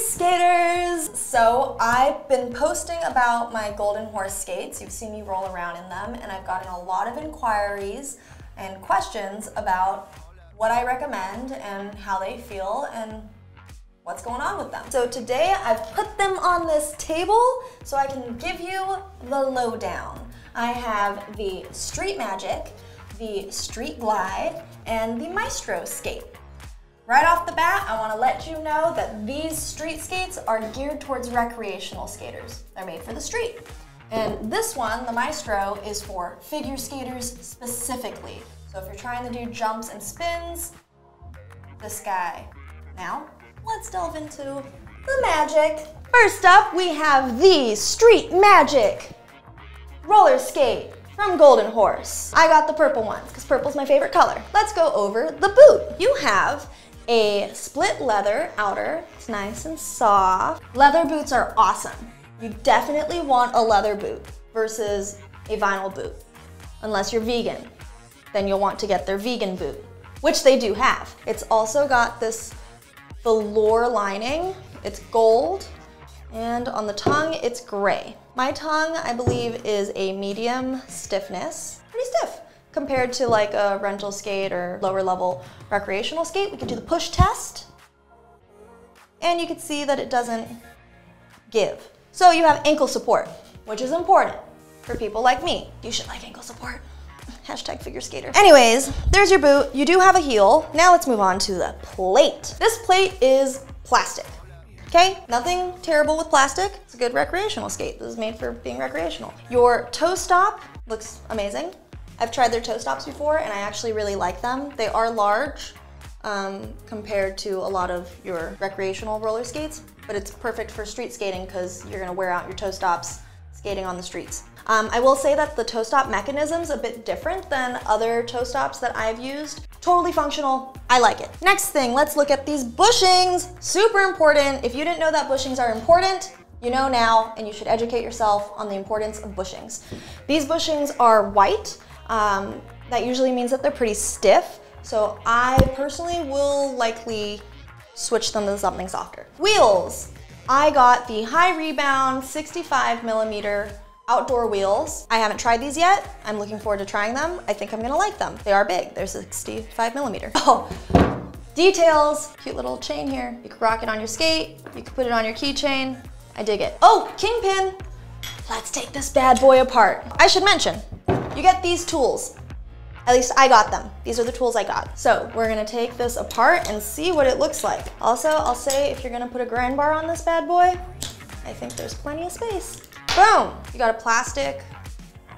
skaters! So I've been posting about my Golden Horse skates. You've seen me roll around in them, and I've gotten a lot of inquiries and questions about what I recommend and how they feel and what's going on with them. So today I've put them on this table so I can give you the lowdown. I have the Street Magic, the Street Glide, and the Maestro skate. Right off the bat, I want to let you know that these street skates are geared towards recreational skaters. They're made for the street. And this one, the Maestro, is for figure skaters specifically. So if you're trying to do jumps and spins, this guy. Now, let's delve into the magic. First up, we have the Street Magic roller skate from Golden Horse. I got the purple ones because purple's my favorite color. Let's go over the boot. You have a split leather outer. It's nice and soft. Leather boots are awesome. You definitely want a leather boot versus a vinyl boot. Unless you're vegan, then you'll want to get their vegan boot, which they do have. It's also got this velour lining. It's gold, and on the tongue, it's gray. My tongue, I believe, is a medium stiffness. Pretty stiff compared to like a rental skate or lower level recreational skate. We can do the push test, and you can see that it doesn't give. So you have ankle support, which is important for people like me. You should like ankle support. Hashtag figure skater. Anyways, there's your boot. You do have a heel. Now let's move on to the plate. This plate is plastic. Okay, nothing terrible with plastic. It's a good recreational skate. This is made for being recreational. Your toe stop looks amazing. I've tried their toe stops before and I actually really like them. They are large compared to a lot of your recreational roller skates, but it's perfect for street skating because you're gonna wear out your toe stops skating on the streets. I will say that the toe stop mechanism's a bit different than other toe stops that I've used. Totally functional, I like it. Next thing, let's look at these bushings. Super important. If you didn't know that bushings are important, you know now, and you should educate yourself on the importance of bushings. These bushings are white. That usually means that they're pretty stiff. So I personally will likely switch them to something softer. Wheels. I got the high rebound 65mm outdoor wheels. I haven't tried these yet. I'm looking forward to trying them. I think I'm gonna like them. They are big, they're 65mm. Oh, details. Cute little chain here. You could rock it on your skate. You could put it on your keychain. I dig it. Oh, kingpin. Let's take this bad boy apart. I should mention, you get these tools. At least I got them. These are the tools I got. So we're gonna take this apart and see what it looks like. Also, I'll say if you're gonna put a grind bar on this bad boy, I think there's plenty of space. Boom, you got a plastic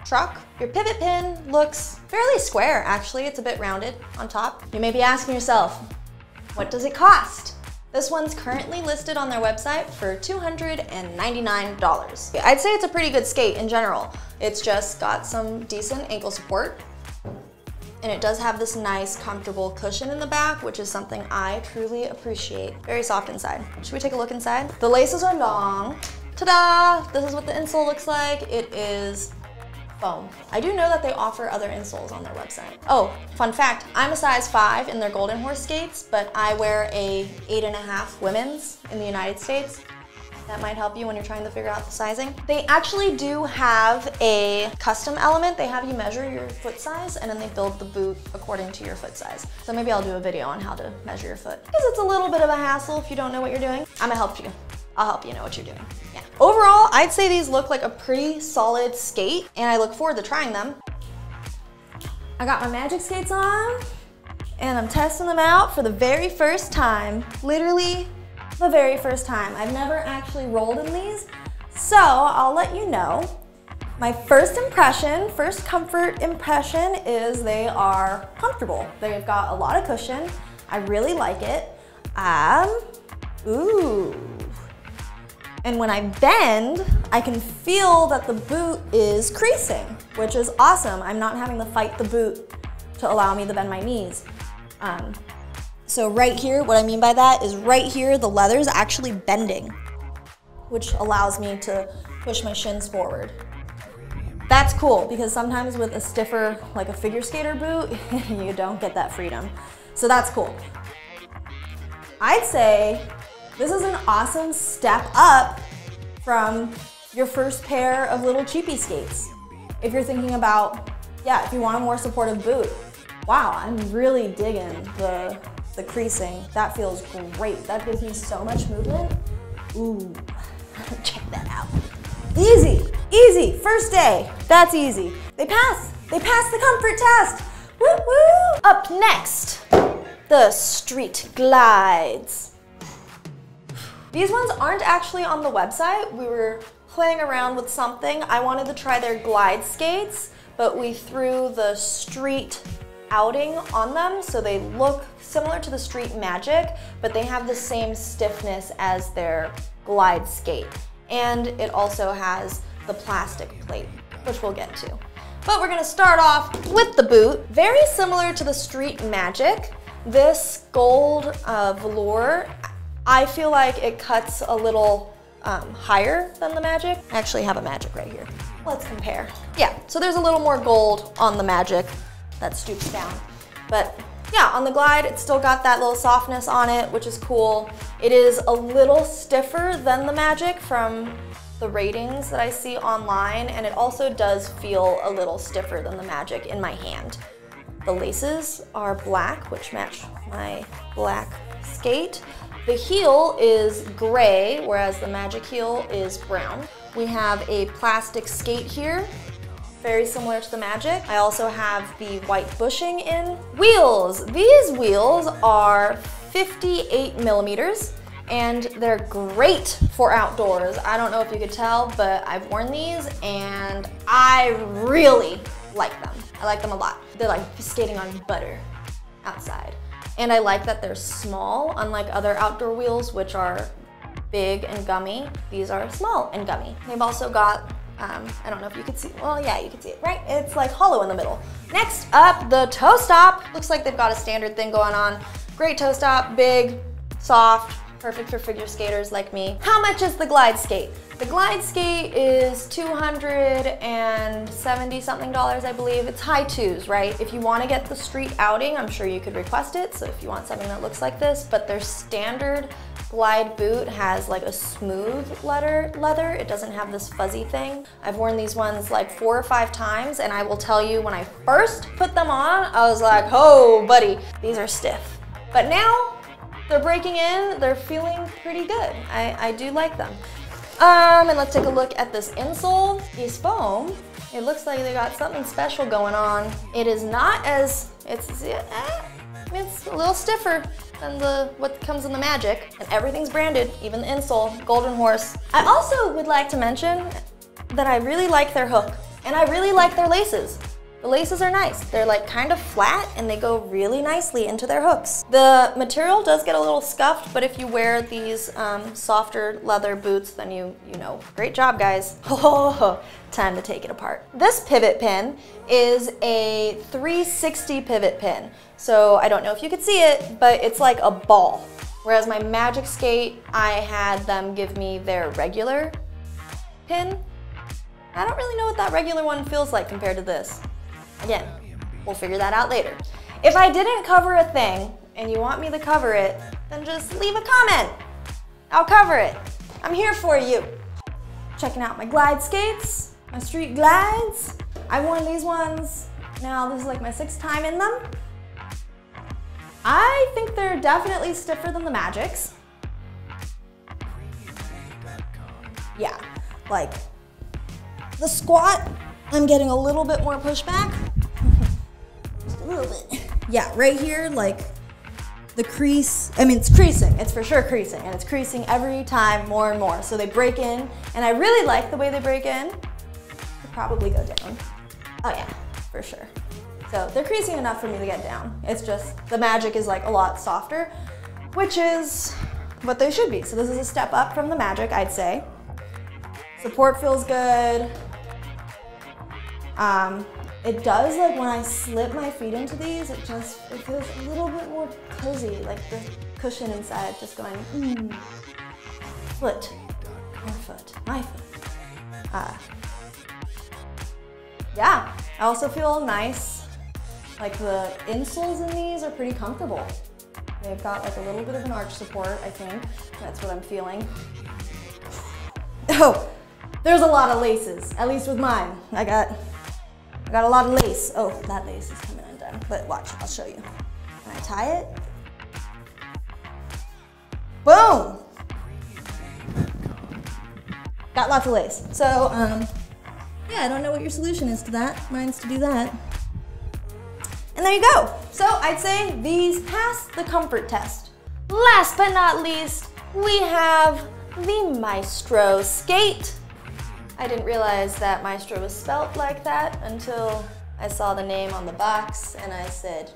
truck. Your pivot pin looks fairly square, actually. It's a bit rounded on top. You may be asking yourself, what does it cost? This one's currently listed on their website for $299. I'd say it's a pretty good skate in general. It's just got some decent ankle support. And it does have this nice, comfortable cushion in the back, which is something I truly appreciate. Very soft inside. Should we take a look inside? The laces are long. Ta-da! This is what the insole looks like. It is foam. I do know that they offer other insoles on their website. Oh, fun fact, I'm a size 5 in their Golden Horse skates, but I wear a 8.5 women's in the United States. That might help you when you're trying to figure out the sizing. They actually do have a custom element. They have you measure your foot size and then they build the boot according to your foot size. So maybe I'll do a video on how to measure your foot. Because it's a little bit of a hassle if you don't know what you're doing. I'm gonna help you. I'll help you know what you're doing. Yeah. Overall, I'd say these look like a pretty solid skate and I look forward to trying them. I got my magic skates on and I'm testing them out for the very first time. Literally the very first time. I've never actually rolled in these, so I'll let you know. My first impression, first comfort impression is they are comfortable. They've got a lot of cushion. I really like it. Ooh. And when I bend, I can feel that the boot is creasing, which is awesome. I'm not having to fight the boot to allow me to bend my knees. So right here, what I mean by that is right here, the leather is actually bending, which allows me to push my shins forward. That's cool because sometimes with a stiffer, like a figure skater boot, you don't get that freedom. So that's cool. I'd say This is an awesome step up from your first pair of little cheapy skates. If you're thinking about, yeah, if you want a more supportive boot, wow, I'm really digging the creasing. That feels great. That gives me so much movement. Ooh, check that out. Easy, easy, first day, that's easy. They passed the comfort test. Woo woo! Up next, the street glides. These ones aren't actually on the website. We were playing around with something. I wanted to try their glide skates, but we threw the street outing on them, so they look similar to the Street Magic, but they have the same stiffness as their glide skate. And it also has the plastic plate, which we'll get to. But we're gonna start off with the boot. Very similar to the Street Magic, this gold velour, I feel like it cuts a little higher than the Magic. I actually have a Magic right here. Let's compare. Yeah, so there's a little more gold on the Magic that stoops down. But yeah, on the Glide, it's still got that little softness on it, which is cool. It is a little stiffer than the Magic from the ratings that I see online, and it also does feel a little stiffer than the Magic in my hand. The laces are black, which match my black skate. The heel is gray, whereas the Magic heel is brown. We have a plastic skate here, very similar to the Magic. I also have the white bushing in. Wheels. These wheels are 58 millimeters, and they're great for outdoors. I don't know if you could tell, but I've worn these and I really like them. I like them a lot. They're like skating on butter outside. And I like that they're small, unlike other outdoor wheels, which are big and gummy. These are small and gummy. They've also got, I don't know if you can see, well, yeah, you can see it, right? It's like hollow in the middle. Next up, the toe stop. Looks like they've got a standard thing going on. Great toe stop, big, soft, perfect for figure skaters like me. How much is the Glide skate? The Glide skate is $270 something, I believe. It's high twos, right? If you want to get the street outing, I'm sure you could request it. So if you want something that looks like this, but their standard Glide boot has like a smooth leather. It doesn't have this fuzzy thing. I've worn these ones like 4 or 5 times, and I will tell you, when I first put them on, I was like, oh buddy, these are stiff. But now they're breaking in, they're feeling pretty good. I do like them. And let's take a look at this insole. These foam, it looks like they got something special going on. It is not as, it's a little stiffer than what comes in the Magic, and everything's branded, even the insole, Golden Horse. I also would like to mention that I really like their hook, and I really like their laces. The laces are nice. They're like kind of flat and they go really nicely into their hooks. The material does get a little scuffed, but if you wear these softer leather boots, then you know. Great job, guys. Oh, time to take it apart. This pivot pin is a 360 pivot pin. So I don't know if you could see it, but it's like a ball. Whereas my Magic skate, I had them give me their regular pin. I don't really know what that regular one feels like compared to this. Again, we'll figure that out later. If I didn't cover a thing and you want me to cover it, then just leave a comment. I'll cover it. I'm here for you. Checking out my Glide skates, my street glides. I've worn these ones. Now this is like my 6th time in them. I think they're definitely stiffer than the Magics. Yeah, like the squat, I'm getting a little bit more pushback. Just a little bit. Yeah, right here, like the crease, I mean, it's creasing. It's for sure creasing, and it's creasing every time more and more. So they break in, and I really like the way they break in. Could probably go down. Oh yeah, for sure. So they're creasing enough for me to get down. It's just the Magic is like a lot softer, which is what they should be. So this is a step up from the Magic, I'd say. Support feels good. It does, like when I slip my feet into these, it feels a little bit more cozy, like the cushion inside just going, foot, your foot, my foot. Yeah, I also feel nice. Like the insoles in these are pretty comfortable. They've got like a little bit of an arch support, I think. That's what I'm feeling. Oh, there's a lot of laces, at least with mine. I got a lot of lace. Oh, that lace is coming undone, but watch, I'll show you. Can I tie it? Boom! Got lots of lace. So, yeah, I don't know what your solution is to that. Mine's to do that. And there you go. So I'd say these pass the comfort test. Last but not least, we have the Maestro skate. I didn't realize that Maestro was spelt like that until I saw the name on the box and I said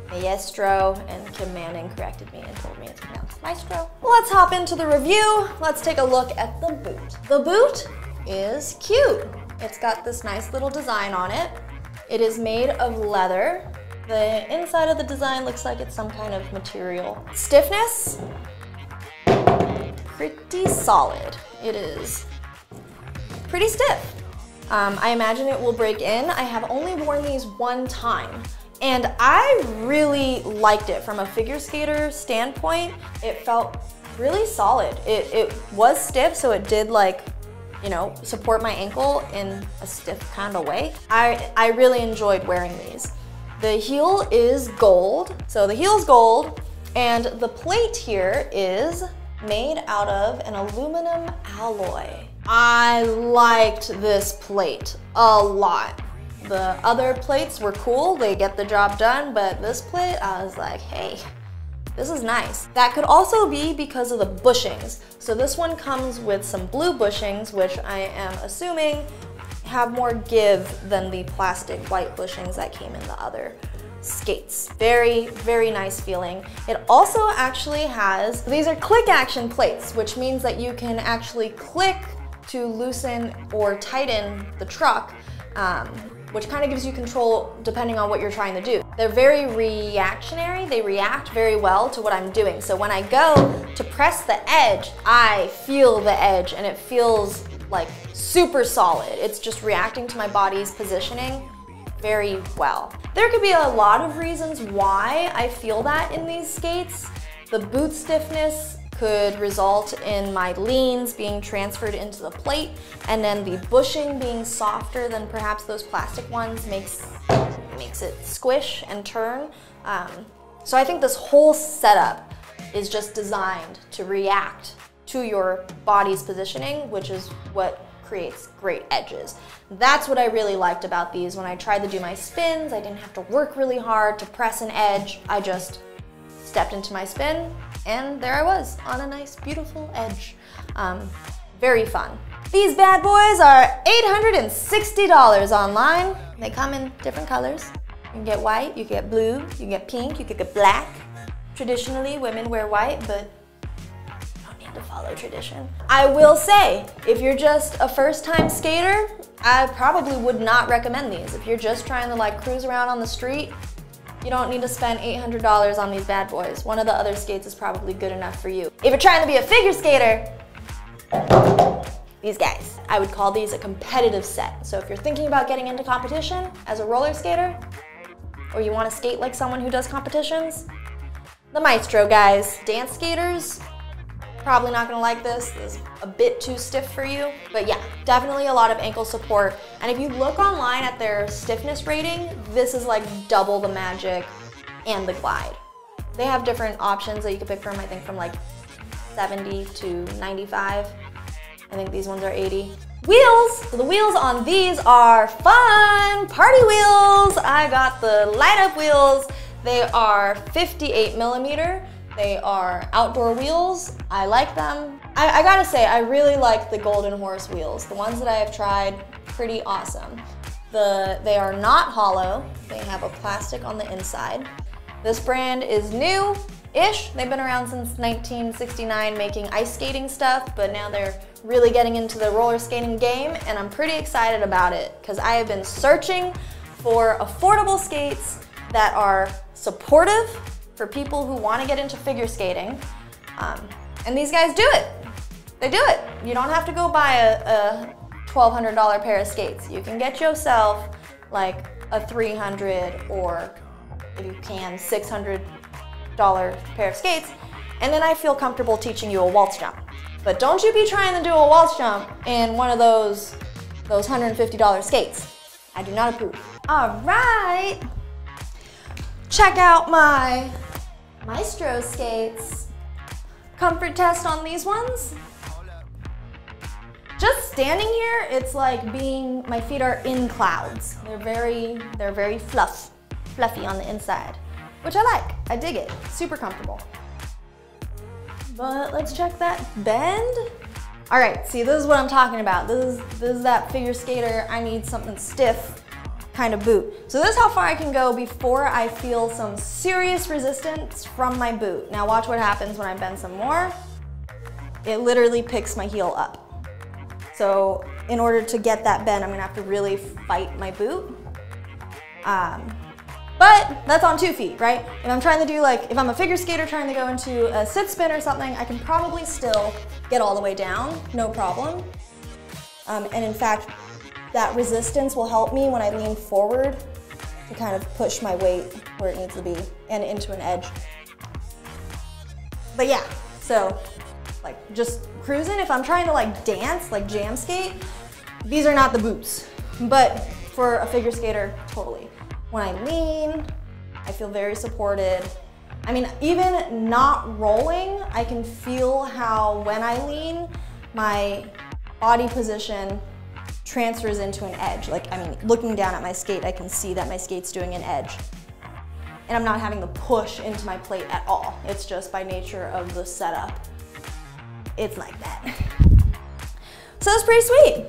Maestro, and Kim Manning corrected me and told me it's pronounced Maestro. Let's hop into the review. Let's take a look at the boot. The boot is cute. It's got this nice little design on it. It is made of leather. The inside of the design looks like it's some kind of material. Stiffness, pretty solid. It is pretty stiff. I imagine it will break in. I have only worn these one time, and I really liked it from a figure skater standpoint. It felt really solid. It was stiff, so it did support my ankle in a stiff kind of way. I really enjoyed wearing these. The heel is gold, so the heel's gold, and the plate here is made out of an aluminum alloy. I liked this plate a lot. The other plates were cool, they get the job done, but this plate, I was like, hey, this is nice. That could also be because of the bushings. So this one comes with some blue bushings, which I am assuming have more give than the plastic white bushings that came in the other skates. Very, very nice feeling. It also actually has, these are click action plates, which means that you can actually click to loosen or tighten the truck, which kind of gives you control depending on what you're trying to do. They're very reactionary. They react very well to what I'm doing. So when I go to press the edge, I feel the edge and it feels like super solid. It's just reacting to my body's positioning very well. There could be a lot of reasons why I feel that in these skates. The boot stiffness could result in my leans being transferred into the plate, and then the bushing being softer than perhaps those plastic ones makes it squish and turn. So I think this whole setup is just designed to react to your body's positioning, which is what creates great edges. That's what I really liked about these. When I tried to do my spins, I didn't have to work really hard to press an edge. I just stepped into my spin, and there I was on a nice, beautiful edge. Very fun. These bad boys are $860 online. They come in different colors. You can get white, you can get blue, you can get pink, you can get black. Traditionally, women wear white, but to follow tradition. I will say, if you're just a first-time skater, I probably would not recommend these. If you're just trying to cruise around on the street, you don't need to spend $800 on these bad boys. One of the other skates is probably good enough for you. If you're trying to be a figure skater, these guys. I would call these a competitive set. So if you're thinking about getting into competition as a roller skater, or you want to skate like someone who does competitions, the Maestro guys. Dance skaters, probably not gonna like this. This is a bit too stiff for you. But yeah, definitely a lot of ankle support. And if you look online at their stiffness rating, this is like double the Magic and the Glide. They have different options that you can pick from, I think from like 70 to 95. I think these ones are 80. Wheels! So the wheels on these are fun! Party wheels! I got the light up wheels. They are 58 millimeter. They are outdoor wheels. I like them. I gotta say, I really like the Golden Horse wheels. The ones that I have tried, pretty awesome. They are not hollow. They have a plastic on the inside. This brand is new-ish. They've been around since 1969 making ice skating stuff, but now they're really getting into the roller skating game, and I'm pretty excited about it because I have been searching for affordable skates that are supportive for people who want to get into figure skating, and these guys do it. They do it. You don't have to go buy a $1,200 pair of skates. You can get yourself like a $300 or, if you can, $600 pair of skates, and then I feel comfortable teaching you a waltz jump. But don't you be trying to do a waltz jump in one of those $150 skates. I do not approve. All right. Check out my Maestro skates. Comfort test on these ones. Just standing here, it's like my feet are in clouds. They're very fluffy on the inside, which I like. I dig it. Super comfortable. But let's check that bend. All right, see, this is what I'm talking about. This is that figure skater, I need something stiff kind of boot. So this is how far I can go before I feel some serious resistance from my boot. Now watch what happens when I bend some more. It literally picks my heel up. So in order to get that bend, I'm gonna have to really fight my boot. But that's on 2 feet, right? If I'm trying to do if I'm a figure skater trying to go into a sit spin or something, I can probably still get all the way down, no problem. And in fact, that resistance will help me when I lean forward to kind of push my weight where it needs to be and into an edge. But yeah, so just cruising, if I'm trying to dance, jam skate, these are not the boots. But for a figure skater, totally. When I lean, I feel very supported. I mean, even not rolling, I can feel how when I lean, my body position transfers into an edge. Looking down at my skate, I can see that my skate's doing an edge. And I'm not having to push into my plate at all. It's just by nature of the setup. It's like that. So it's pretty sweet.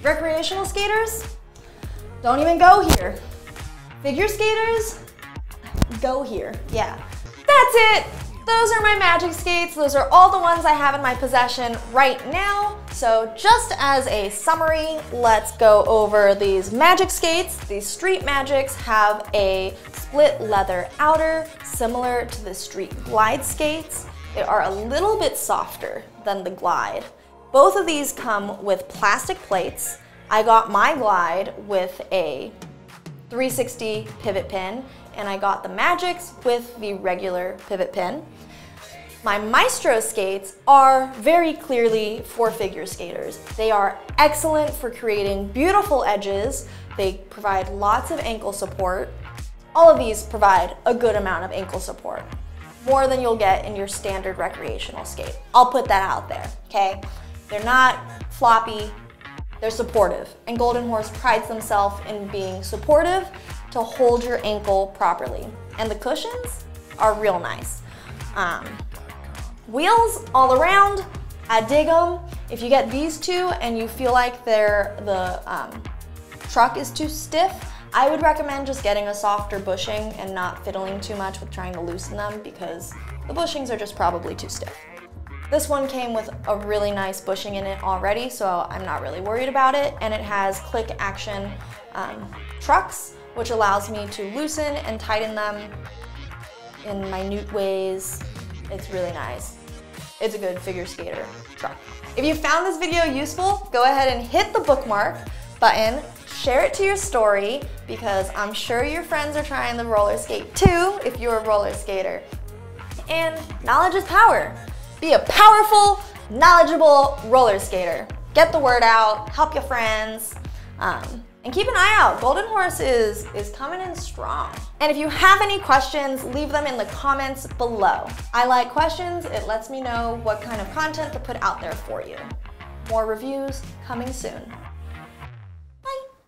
Recreational skaters, don't even go here. Figure skaters, go here. Yeah, that's it. Those are my magic skates. Those are all the ones I have in my possession right now. So just as a summary, let's go over these magic skates. These Street Magics have a split leather outer, similar to the Street Glide skates. They are a little bit softer than the Glide. Both of these come with plastic plates. I got my Glide with a 360 pivot pin, and I got the Magics with the regular pivot pin. My Maestro skates are very clearly for figure skaters. They are excellent for creating beautiful edges. They provide lots of ankle support. All of these provide a good amount of ankle support, more than you'll get in your standard recreational skate. I'll put that out there, okay? They're not floppy, they're supportive. And Golden Horse prides themselves in being supportive to hold your ankle properly. And the cushions are real nice. Wheels all around, I dig them. If you get these two and you feel like the truck is too stiff, I would recommend just getting a softer bushing and not fiddling too much with trying to loosen them, because the bushings are just probably too stiff. This one came with a really nice bushing in it already, so I'm not really worried about it. And it has click action trucks, which allows me to loosen and tighten them in minute ways. It's really nice. It's a good figure skater truck. If you found this video useful, go ahead and hit the bookmark button, share it to your story, because I'm sure your friends are trying the roller skate too if you're a roller skater. And knowledge is power. Be a powerful, knowledgeable roller skater. Get the word out, help your friends, and keep an eye out. Golden Horse is coming in strong. And if you have any questions, leave them in the comments below. I like questions. It lets me know what kind of content to put out there for you. More reviews coming soon.